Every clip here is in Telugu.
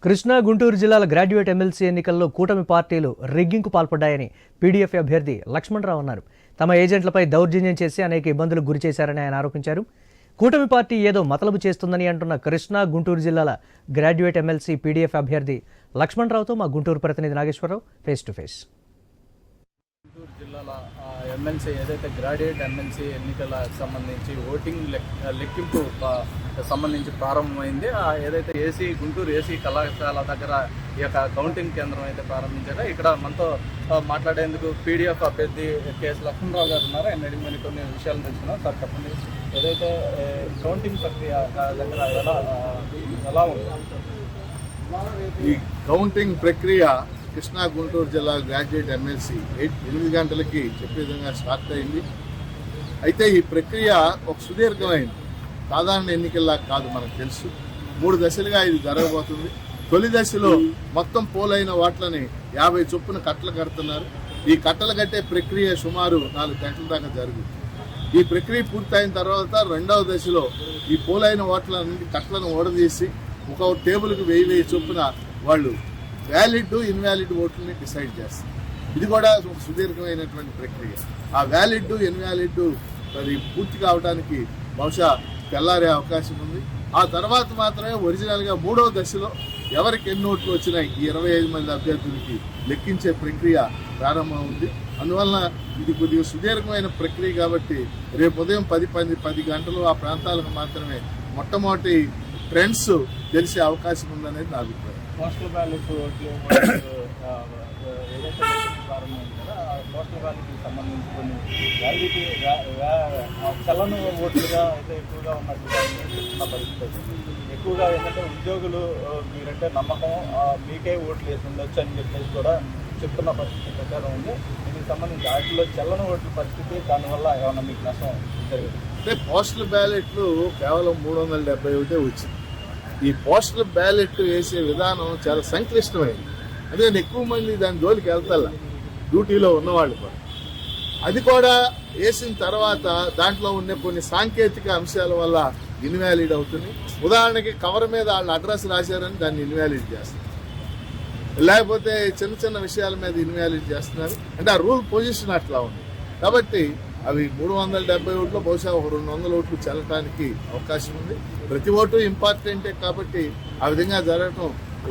కృష్ణా గుంటూరు జిల్లాల గ్రాడ్యుయేట్ ఎమ్మెల్సీ ఎన్నికల్లో కూటమి పార్టీలు రిగ్గింగ్కు పాల్పడ్డాయని పీడీఎఫ్ అభ్యర్థి లక్ష్మణరావు అన్నారు. తమ ఏజెంట్లపై దౌర్జన్యం చేసి అనేక ఇబ్బందులకు గురిచేశారని ఆయన ఆరోపించారు. కూటమి పార్టీ ఏదో మతలబు చేస్తుందని అంటున్న కృష్ణా గుంటూరు జిల్లాల గ్రాడ్యుయేట్ ఎమ్మెల్సీ పీడీఎఫ్ అభ్యర్థి లక్ష్మణరావుతో మా గుంటూరు ప్రతినిధి Nageswara Rao face to face. Guntur జిల్లాల ఎమ్మెల్సీ ఏదైతే గ్రాడ్యుయేట్ ఎమ్మెల్సీ ఎన్నికలకు సంబంధించి ఓటింగ్ లెక్కింపు సంబంధించి ప్రారంభమైంది. ఏదైతే గుంటూరు ఏసీ కళాశాల దగ్గర ఈ యొక్క కౌంటింగ్ కేంద్రం అయితే ప్రారంభించారో ఇక్కడ మనతో మాట్లాడేందుకు పీడీఎఫ్ అభ్యర్థి కేఎస్ లక్ష్మణరావు గారు ఉన్నారు. ఆయన అడిగి కొన్ని విషయాలు తెలుసుకున్నాం. సార్ చెప్పండి, ఏదైతే కౌంటింగ్ ప్రక్రియ దగ్గర ఎలా ఉంది? ఈ కౌంటింగ్ ప్రక్రియ కృష్ణా గుంటూరు జిల్లా గ్రాడ్యుయేట్ ఎమ్మెల్సీ 8 గంటలకి చెప్పే విధంగా స్టార్ట్ అయింది. అయితే ఈ ప్రక్రియ ఒక సుదీర్ఘమైంది, సాధారణ ఎన్నికల్లా కాదు. మనకు తెలుసు 3 దశలుగా ఇది జరగబోతుంది. తొలి దశలో మొత్తం పోలైన ఓట్లని 50 చొప్పున కట్టలు కడుతున్నారు. ఈ కట్టలు కట్టే ప్రక్రియ సుమారు 4 గంటల దాకా జరుగుతుంది. ఈ ప్రక్రియ పూర్తయిన తర్వాత రెండవ దశలో ఈ పోలైన ఓట్లన్నింటి కట్టలను ఓడదీసి ఒక టేబుల్కి 1000 చొప్పున వాళ్ళు వ్యాలిడ్ ఇన్వాలిడ్ ఓట్లని డిసైడ్ చేస్తారు. ఇది కూడా ఒక సుదీర్ఘమైనటువంటి ప్రక్రియ. ఆ వ్యాలిడ్ ఇన్వాలిడ్ మరి పూర్తి కావడానికి బహుశా తెల్లారే అవకాశం ఉంది. ఆ తర్వాత మాత్రమే ఒరిజినల్గా 3వ దశలో ఎవరికి ఎన్ని ఓట్లు వచ్చినాయి ఈ 25 మంది అభ్యర్థులకి లెక్కించే ప్రక్రియ ప్రారంభం ఉంది. అందువలన ఇది కొద్దిగా సుదీర్ఘమైన ప్రక్రియ కాబట్టి రేపు ఉదయం 10 గంటలు ఆ ప్రాంతాలకు మాత్రమే మొట్టమొదటి ట్రెండ్స్ తెలిసే అవకాశం ఉందనేది నా అభిప్రాయం. పోస్టల్ బ్యాలెట్ ఓట్లు ఏదైతే ప్రారంభమైంది కదా, ఆ పోస్టల్ బ్యాలెట్కి సంబంధించి కొన్ని వ్యాలిడిటీ చలన ఓట్లుగా అయితే ఎక్కువగా ఉన్నట్టుగా చెప్తున్న పరిస్థితి. ఎక్కువగా ఏంటంటే ఉద్యోగులు మీరంటే నమ్మకం, మీకే ఓట్లు వేసి ఉండొచ్చు అని చెప్పేసి కూడా చెప్తున్న పరిస్థితి ప్రకారం ఉంది. దీనికి సంబంధించి వాటిలో చలన ఓట్ల పరిస్థితి, దానివల్ల ఏమన్నా మీకు నష్టం జరిగింది? అంటే పోస్టల్ బ్యాలెట్లు కేవలం 371 వచ్చింది. ఈ పోస్టల్ బ్యాలెట్ వేసే విధానం చాలా సంక్లిష్టమైంది. అదే ఎక్కువ మంది దాని జోలికి వెళ్తాల, డ్యూటీలో ఉన్నవాళ్ళు కూడా. అది కూడా వేసిన తర్వాత దాంట్లో ఉండే కొన్ని సాంకేతిక అంశాల వల్ల ఇన్వాలిడ్ అవుతుంది. ఉదాహరణకి కవర్ మీద వాళ్ళ అడ్రస్ రాశారని దాన్ని ఇన్వాలిడ్ చేస్తారు, లేకపోతే చిన్న విషయాల మీద ఇన్వాలిడ్ చేస్తున్నారు. అంటే ఆ రూల్ పొజిషన్ అట్లా ఉంది. కాబట్టి అవి 370 ఓట్లు బహుశా 200 ఓట్లు చెల్లటానికి అవకాశం ఉంది. ప్రతి ఓటు ఇంపార్టెంటే కాబట్టి ఆ విధంగా జరగడం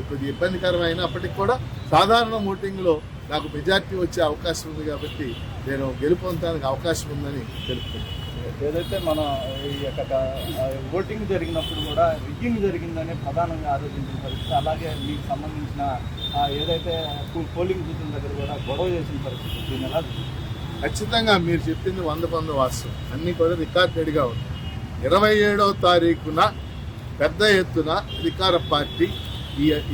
కొద్దిగా ఇబ్బందికరమైనప్పటికీ కూడా సాధారణ ఓటింగ్లో నాకు మెజార్టీ వచ్చే అవకాశం ఉంది కాబట్టి నేను గెలుపొందడానికి అవకాశం ఉందని తెలుపుతున్నాను. ఏదైతే మన ఈ యొక్క ఓటింగ్ జరిగినప్పుడు కూడా రిగ్గింగ్ జరిగిందని ప్రధానంగా ఆరోపించిన పరిస్థితి, అలాగే మీకు సంబంధించిన ఏదైతే పోలింగ్ బూతుల దగ్గర కూడా గొడవ చేసిన పరిస్థితి, దీని ఎలా? ఖచ్చితంగా మీరు చెప్పింది 100% వాస్తవం. అన్నీ కూడా రికార్డెడ్గా ఉంది. 27వ తారీఖున పెద్ద ఎత్తున అధికార పార్టీ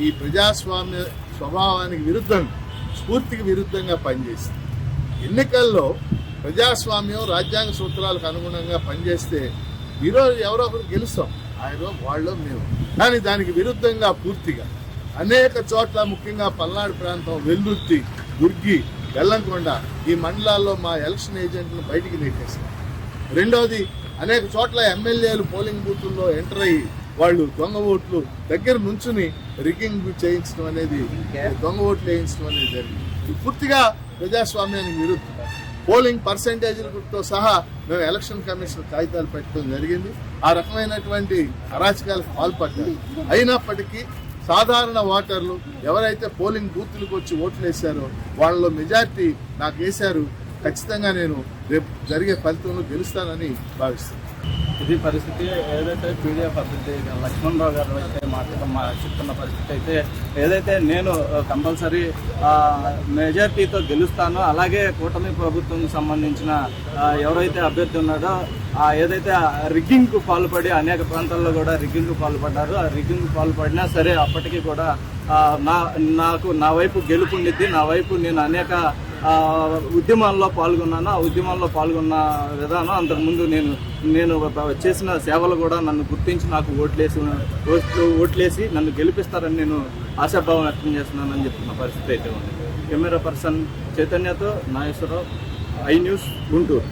ఈ ప్రజాస్వామ్య స్వభావానికి విరుద్ధంగా, స్ఫూర్తికి విరుద్ధంగా పనిచేసింది. ఎన్నికల్లో ప్రజాస్వామ్యం రాజ్యాంగ సూత్రాలకు అనుగుణంగా పనిచేస్తే ఈరోజు ఎవరో ఒకరు గెలుస్తాం, ఆయన వాళ్ళు మేము. కానీ దానికి విరుద్ధంగా పూర్తిగా అనేక చోట్ల, ముఖ్యంగా పల్నాడు ప్రాంతం, వెల్లుర్తి, దుర్గి, బెల్లంకొండ ఈ మండలాల్లో మా ఎలక్షన్ ఏజెంట్లను బయటికి నెట్టేశారు. రెండవది, అనేక చోట్ల ఎమ్మెల్యేలు పోలింగ్ బూతుల్లో ఎంటర్ అయ్యి వాళ్ళు దొంగ ఓట్లు దగ్గర నుంచుని రిగ్గింగ్ చేయించడం అనేది, దొంగ ఓట్లు వేయించడం అనేది జరిగింది. ఇది పూర్తిగా ప్రజాస్వామ్యానికి విరుద్ధం. పోలింగ్ పర్సెంటేజ్లతో సహా మేము ఎలక్షన్ కమిషన్ కాగితాలు పెట్టడం జరిగింది. ఆ రకమైనటువంటి అరాచకాలకు పాల్పడ్డారు. అయినప్పటికీ సాధారణ ఓటర్లు ఎవరైతే పోలింగ్ బూత్లకు వచ్చి ఓట్లు వేశారో వాళ్ళలో మెజార్టీ నాకు వేశారు. ఖచ్చితంగా నేను రేపు జరిగే ఫలితంలో గెలుస్తానని భావిస్తాను. ఇది పరిస్థితి. ఏదైతే పీడీఎఫ్ అభ్యర్థి లక్ష్మణరావు గారు అయితే చెప్తున్న పరిస్థితి అయితే, ఏదైతే నేను కంపల్సరీ మెజార్టీతో గెలుస్తానో, అలాగే కూటమి ప్రభుత్వం సంబంధించిన ఎవరైతే అభ్యర్థి ఉన్నాడో ఏదైతే రిగ్గింగ్కు పాల్పడి అనేక ప్రాంతాల్లో కూడా రిగ్గింగ్కు పాల్పడ్డారు, ఆ రిగ్గింగ్కు పాల్పడినా సరే అప్పటికీ కూడా నా వైపు గెలుపుండిద్ది, నా వైపు నేను అనేక ఉద్యమాల్లో పాల్గొన్నాను. ఆ ఉద్యమాల్లో పాల్గొన్న విధానం, అంతకుముందు నేను చేసిన సేవలు కూడా నన్ను గుర్తించి నాకు ఓట్లేసి నన్ను గెలిపిస్తారని నేను ఆశాభావం వ్యక్తం చేస్తున్నానని చెప్తున్న పరిస్థితి అయితే ఉంది. కెమెరా పర్సన్ చైతన్యతో నాగేశ్వరరావు, ఐ న్యూస్, గుంటూరు.